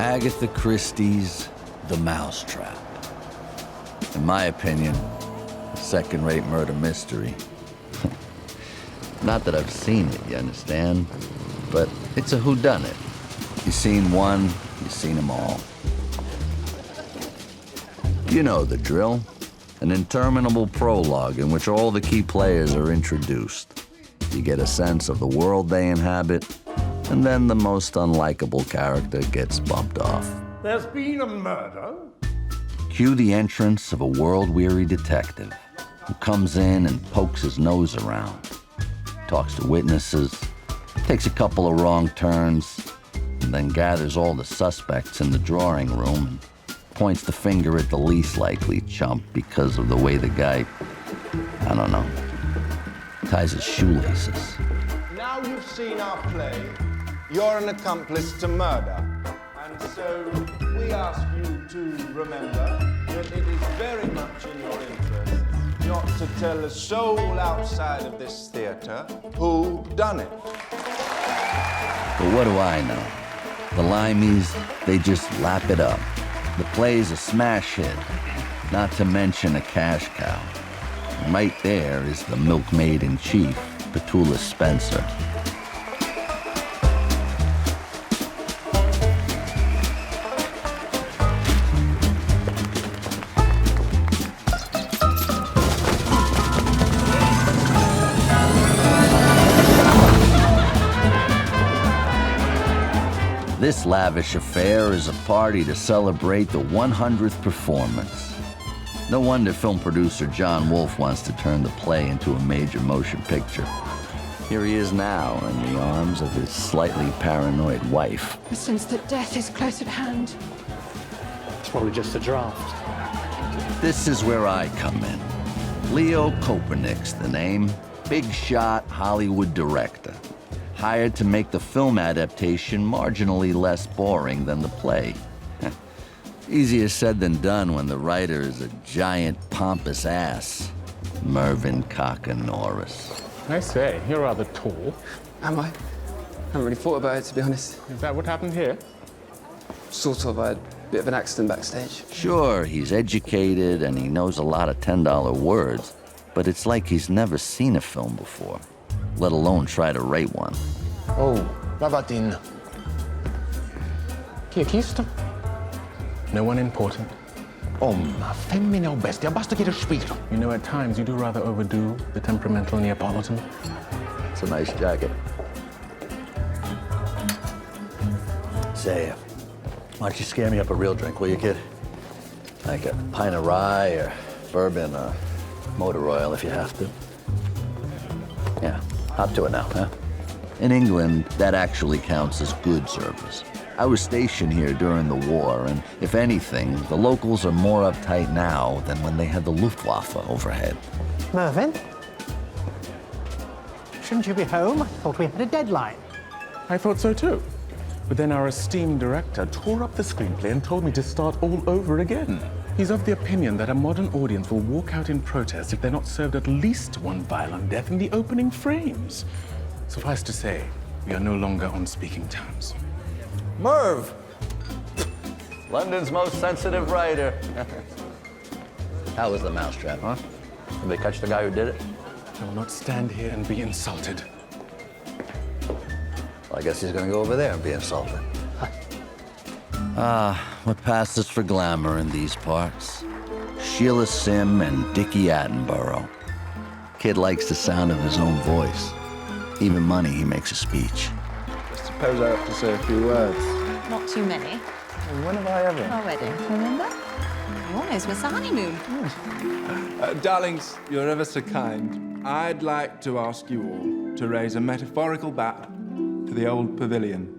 Agatha Christie's The Mousetrap. In my opinion, a second-rate murder mystery. Not that I've seen it, you understand? But it's a whodunit. You've seen one, you've seen them all. You know the drill. An interminable prologue in which all the key players are introduced. You get a sense of the world they inhabit, and then the most unlikable character gets bumped off. There's been a murder? Cue the entrance of a world-weary detective who comes in and pokes his nose around, talks to witnesses, takes a couple of wrong turns, and then gathers all the suspects in the drawing room and points the finger at the least likely chump because of the way the guy, I don't know, ties his shoelaces. Now you've seen our play, you're an accomplice to murder. And so we ask you to remember that it is very much in your interest not to tell a soul outside of this theater who done it. But what do I know? The Limeys, they just lap it up. The play's a smash hit, not to mention a cash cow. And right there is the milkmaid-in-chief, Petula Spencer. This lavish affair is a party to celebrate the 100th performance. No wonder film producer John Wolfe wants to turn the play into a major motion picture. Here he is now in the arms of his slightly paranoid wife. I sense that death is close at hand. It's probably just a draft. This is where I come in. Leo Kopernik's the name, big shot Hollywood director. Hired to make the film adaptation marginally less boring than the play. Easier said than done when the writer is a giant pompous ass, Mervyn Cocker Norris. I say, you're rather tall. Am I? I haven't really thought about it, to be honest. Is that what happened here? Sort of. I had a bit of an accident backstage. Sure, he's educated and he knows a lot of $10 words, but it's like he's never seen a film before, let alone try to write one. Oh, Babatin. Chi è questo? No one important. Oh, ma femmina o bestia, basta che respiro. You know, at times you do rather overdo the temperamental Neapolitan. It's a nice jacket. Say, why don't you scare me up a real drink, will you, kid? Like a pint of rye or bourbon or motor oil if you have to. Yeah, hop to it now, huh? In England, that actually counts as good service. I was stationed here during the war, and if anything, the locals are more uptight now than when they had the Luftwaffe overhead. Mervyn? Shouldn't you be home? I thought we had a deadline. I thought so too. But then our esteemed director tore up the screenplay and told me to start all over again. He's of the opinion that a modern audience will walk out in protest if they're not served at least one violent death in the opening frames. Suffice to say, we are no longer on speaking terms. Merv! London's most sensitive writer. How was the mousetrap, huh? Did they catch the guy who did it? I will not stand here and be insulted. Well, I guess he's gonna go over there and be insulted. What passes for glamour in these parts? Sheila Sim and Dickie Attenborough. Kid likes the sound of his own voice. Even money, he makes a speech. I suppose I have to say a few words. Not too many. And when have I ever? Our wedding, remember? You almost missed the honeymoon. Darlings, you're ever so kind. I'd like to ask you all to raise a metaphorical bat for the old pavilion.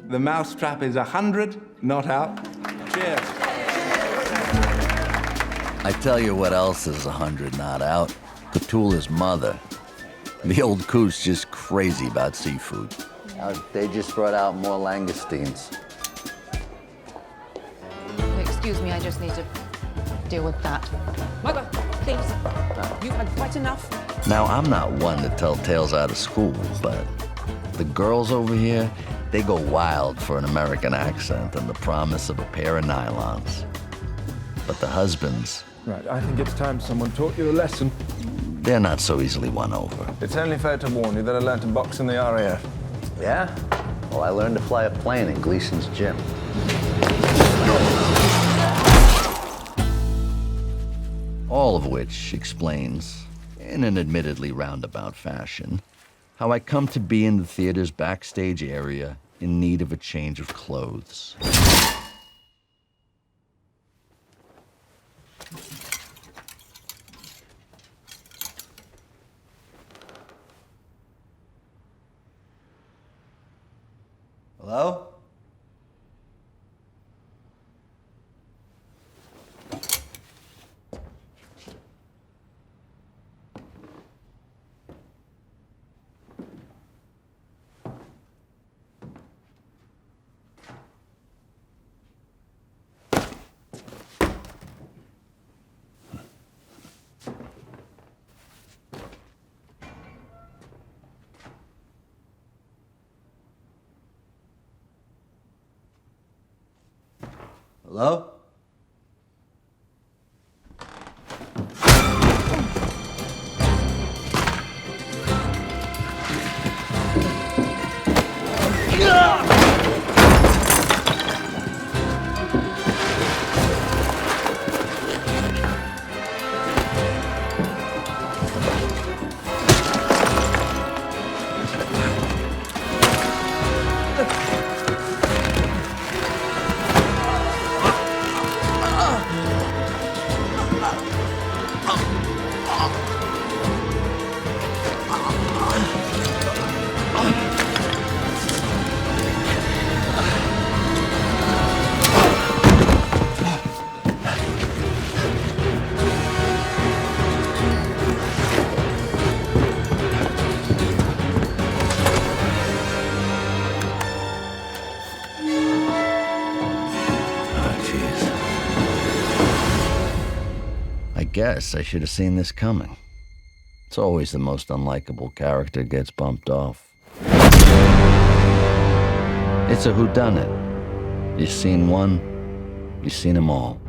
The mousetrap is 100, not out. Cheers. I tell you what else is 100 not out. Petula's mother. The old coot's just crazy about seafood. They just brought out more langoustines. Excuse me, I just need to deal with that. Mother, please. You've had quite enough. Now, I'm not one to tell tales out of school, but the girls over here, They go wild for an American accent and the promise of a pair of nylons. But the husbands, Right, I think it's time someone taught you a lesson. they're not so easily won over. It's only fair to warn you that I learned to box in the RAF. Yeah? Well, I learned to fly a plane in Gleason's gym. All of which explains, in an admittedly roundabout fashion, how I come to be in the theater's backstage area in need of a change of clothes. Hello? Hello? I guess I should have seen this coming. It's always the most unlikable character gets bumped off. It's a whodunit. You've seen one, you've seen them all.